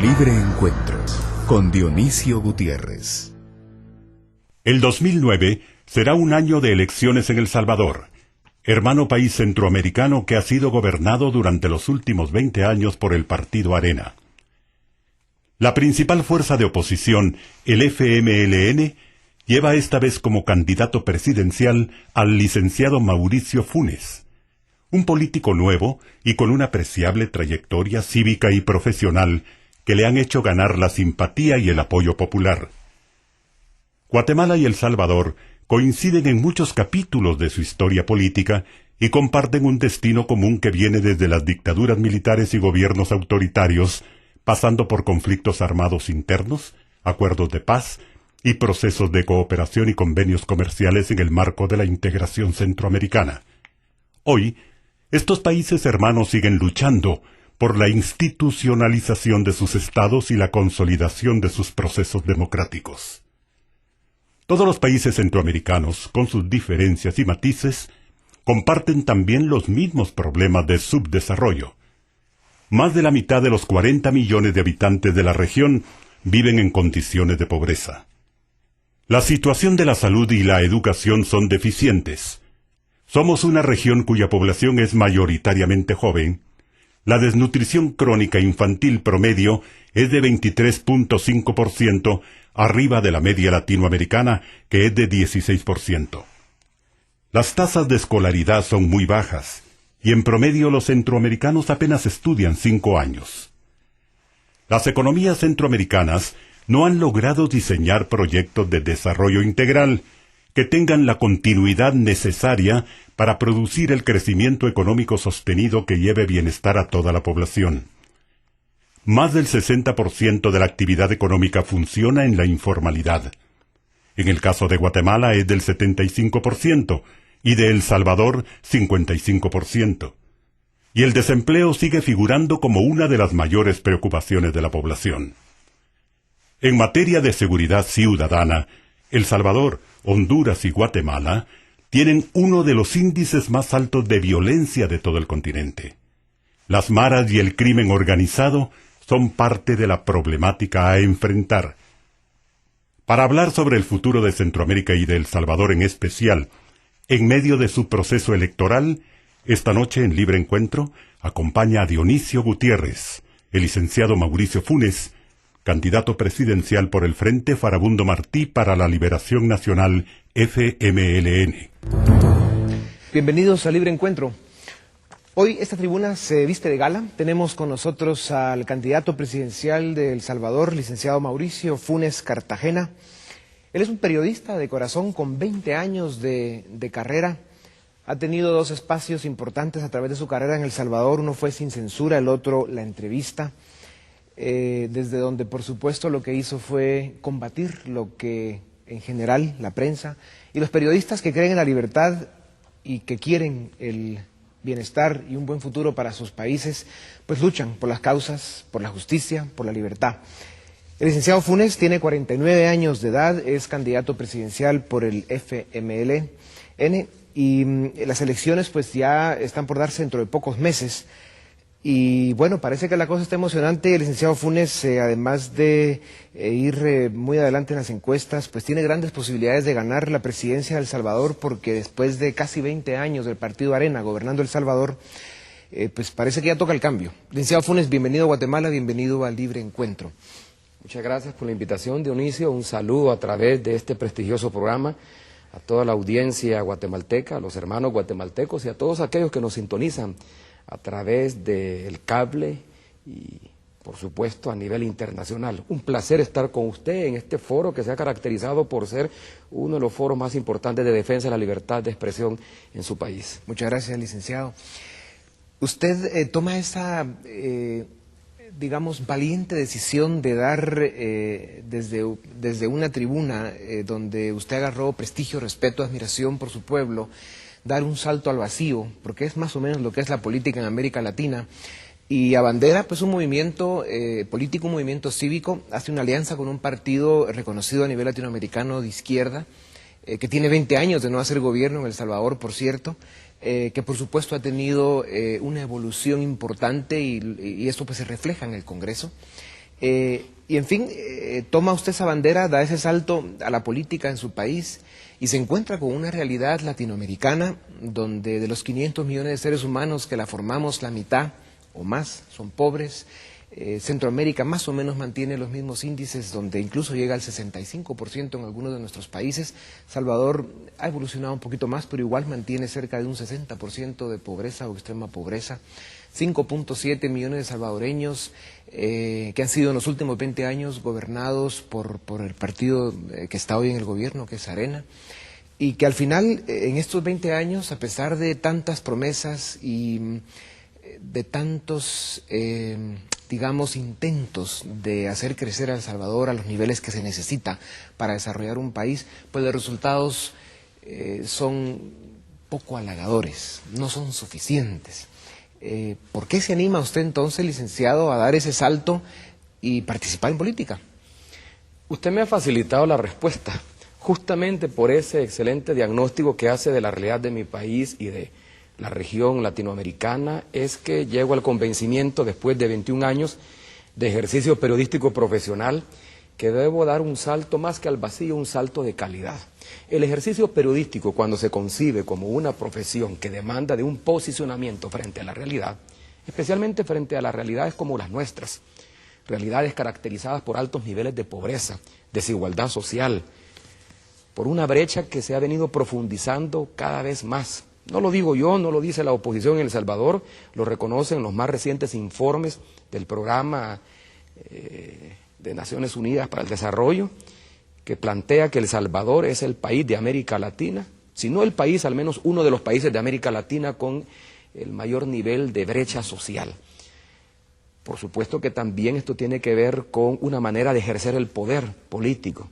Libre Encuentro con Dionisio Gutiérrez. El 2009 será un año de elecciones en El Salvador, hermano país centroamericano que ha sido gobernado durante los últimos 20 años por el Partido Arena. La principal fuerza de oposición, el FMLN, lleva esta vez como candidato presidencial al licenciado Mauricio Funes, un político nuevo y con una apreciable trayectoria cívica y profesional que le han hecho ganar la simpatía y el apoyo popular. Guatemala y El Salvador coinciden en muchos capítulos de su historia política y comparten un destino común que viene desde las dictaduras militares y gobiernos autoritarios, pasando por conflictos armados internos, acuerdos de paz y procesos de cooperación y convenios comerciales en el marco de la integración centroamericana. Hoy, estos países hermanos siguen luchando por la institucionalización de sus estados y la consolidación de sus procesos democráticos. Todos los países centroamericanos, con sus diferencias y matices, comparten también los mismos problemas de subdesarrollo. Más de la mitad de los 40 millones de habitantes de la región viven en condiciones de pobreza. La situación de la salud y la educación son deficientes. Somos una región cuya población es mayoritariamente joven. La desnutrición crónica infantil promedio es de 23.5%, arriba de la media latinoamericana, que es de 16%. Las tasas de escolaridad son muy bajas, y en promedio los centroamericanos apenas estudian 5 años. Las economías centroamericanas no han logrado diseñar proyectos de desarrollo integral que tengan la continuidad necesaria para producir el crecimiento económico sostenido que lleve bienestar a toda la población. Más del 60% de la actividad económica funciona en la informalidad. En el caso de Guatemala es del 75% y de El Salvador 55%. Y el desempleo sigue figurando como una de las mayores preocupaciones de la población. En materia de seguridad ciudadana, El Salvador, Honduras y Guatemala tienen uno de los índices más altos de violencia de todo el continente. Las maras y el crimen organizado son parte de la problemática a enfrentar. Para hablar sobre el futuro de Centroamérica y de El Salvador en especial, en medio de su proceso electoral, esta noche en Libre Encuentro acompaña a Dionisio Gutiérrez, el licenciado Mauricio Funes, candidato presidencial por el Frente Farabundo Martí para la Liberación Nacional, FMLN. Bienvenidos a Libre Encuentro. Hoy esta tribuna se viste de gala. Tenemos con nosotros al candidato presidencial de El Salvador, licenciado Mauricio Funes Cartagena. Él es un periodista de corazón con 20 años de carrera. Ha tenido 2 espacios importantes a través de su carrera en El Salvador. Uno fue Sin Censura, el otro La Entrevista. Desde donde, por supuesto, lo que hizo fue combatir lo que, en general, la prensa y los periodistas que creen en la libertad y que quieren el bienestar y un buen futuro para sus países, pues luchan por las causas, por la justicia, por la libertad. El licenciado Funes tiene 49 años de edad, es candidato presidencial por el FMLN y las elecciones pues ya están por darse dentro de pocos meses. Y bueno, parece que la cosa está emocionante. El licenciado Funes, además de ir muy adelante en las encuestas, pues tiene grandes posibilidades de ganar la presidencia de El Salvador, porque después de casi 20 años del Partido Arena gobernando El Salvador, pues parece que ya toca el cambio. Licenciado Funes, bienvenido a Guatemala, bienvenido al Libre Encuentro. Muchas gracias por la invitación, Dionisio. Un saludo a través de este prestigioso programa a toda la audiencia guatemalteca, a los hermanos guatemaltecos y a todos aquellos que nos sintonizan a través del cable y, por supuesto, a nivel internacional. Un placer estar con usted en este foro que se ha caracterizado por ser uno de los foros más importantes de defensa de la libertad de expresión en su país. Muchas gracias, licenciado. Usted toma esa, digamos, valiente decisión de dar desde una tribuna donde usted agarró prestigio, respeto, admiración por su pueblo, dar un salto al vacío, porque es más o menos lo que es la política en América Latina, y abandera pues un movimiento político, un movimiento cívico, hace una alianza con un partido reconocido a nivel latinoamericano de izquierda, que tiene 20 años de no hacer gobierno en El Salvador, por cierto, que por supuesto ha tenido una evolución importante y esto pues se refleja en el Congreso. Y en fin, toma usted esa bandera, da ese salto a la política en su país y se encuentra con una realidad latinoamericana donde de los 500 millones de seres humanos que la formamos, la mitad o más son pobres. Centroamérica más o menos mantiene los mismos índices, donde incluso llega al 65% en algunos de nuestros países. Salvador ha evolucionado un poquito más, pero igual mantiene cerca de un 60% de pobreza o extrema pobreza. 5.7 millones de salvadoreños que han sido en los últimos 20 años gobernados por el partido que está hoy en el gobierno, que es Arena, y que al final, en estos 20 años, a pesar de tantas promesas y de tantos, digamos, intentos de hacer crecer a El Salvador a los niveles que se necesita para desarrollar un país, pues los resultados son poco halagadores, no son suficientes. ¿Por qué se anima usted entonces, licenciado, a dar ese salto y participar en política? Usted me ha facilitado la respuesta, justamente por ese excelente diagnóstico que hace de la realidad de mi país y de la región latinoamericana. Es que llego al convencimiento, después de 21 años de ejercicio periodístico profesional, que debo dar un salto más que al vacío, un salto de calidad. El ejercicio periodístico, cuando se concibe como una profesión que demanda de un posicionamiento frente a la realidad, especialmente frente a las realidades como las nuestras, realidades caracterizadas por altos niveles de pobreza, desigualdad social, por una brecha que se ha venido profundizando cada vez más. No lo digo yo, no lo dice la oposición en El Salvador, lo reconocen los más recientes informes del programa de Naciones Unidas para el Desarrollo, que plantea que El Salvador es el país de América Latina, si no el país, al menos uno de los países de América Latina con el mayor nivel de brecha social. Por supuesto que también esto tiene que ver con una manera de ejercer el poder político.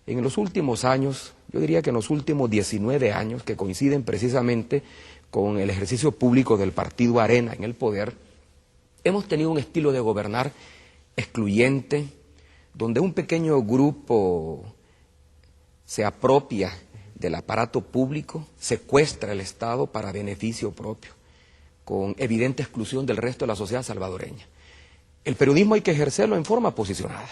En los últimos años, yo diría que en los últimos 19 años, que coinciden precisamente con el ejercicio público del partido Arena en el poder, hemos tenido un estilo de gobernar excluyente, donde un pequeño grupo se apropia del aparato público, secuestra el Estado para beneficio propio, con evidente exclusión del resto de la sociedad salvadoreña. El periodismo hay que ejercerlo en forma posicionada.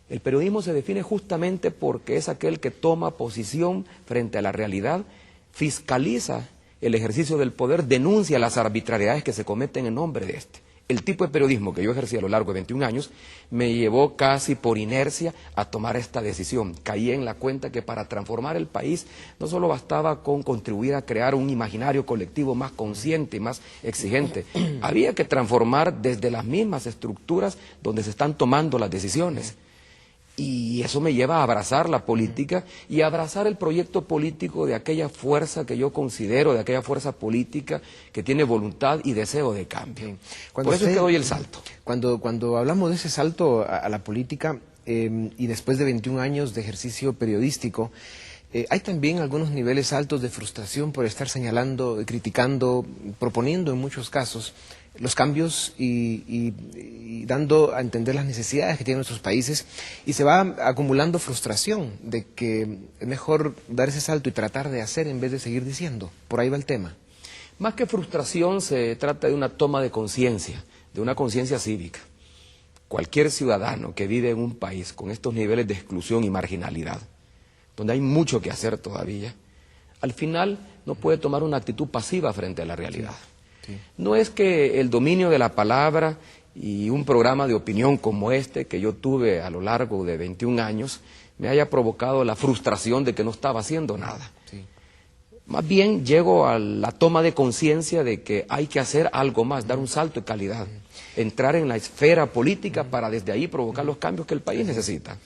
El periodismo se define justamente porque es aquel que toma posición frente a la realidad, fiscaliza el ejercicio del poder, denuncia las arbitrariedades que se cometen en nombre de este. El tipo de periodismo que yo ejercí a lo largo de 21 años me llevó casi por inercia a tomar esta decisión. Caí en la cuenta que para transformar el país no solo bastaba con contribuir a crear un imaginario colectivo más consciente y más exigente, había que transformar desde las mismas estructuras donde se están tomando las decisiones. Y eso me lleva a abrazar la política y a abrazar el proyecto político de aquella fuerza que yo considero, de aquella fuerza política que tiene voluntad y deseo de cambio. Por eso es que doy el salto. Cuando hablamos de ese salto a la política y después de 21 años de ejercicio periodístico, hay también algunos niveles altos de frustración por estar señalando, criticando, proponiendo en muchos casos los cambios y dando a entender las necesidades que tienen nuestros países, y se va acumulando frustración de que es mejor dar ese salto y tratar de hacer en vez de seguir diciendo. Por ahí va el tema. Más que frustración, se trata de una toma de conciencia, de una conciencia cívica. Cualquier ciudadano que vive en un país con estos niveles de exclusión y marginalidad, donde hay mucho que hacer todavía, al final no puede tomar una actitud pasiva frente a la realidad. Sí. No es que el dominio de la palabra y un programa de opinión como este que yo tuve a lo largo de 21 años me haya provocado la frustración de que no estaba haciendo nada. Sí. Más bien llego a la toma de conciencia de que hay que hacer algo más, dar un salto de calidad, entrar en la esfera política para desde ahí provocar los cambios que el país necesita.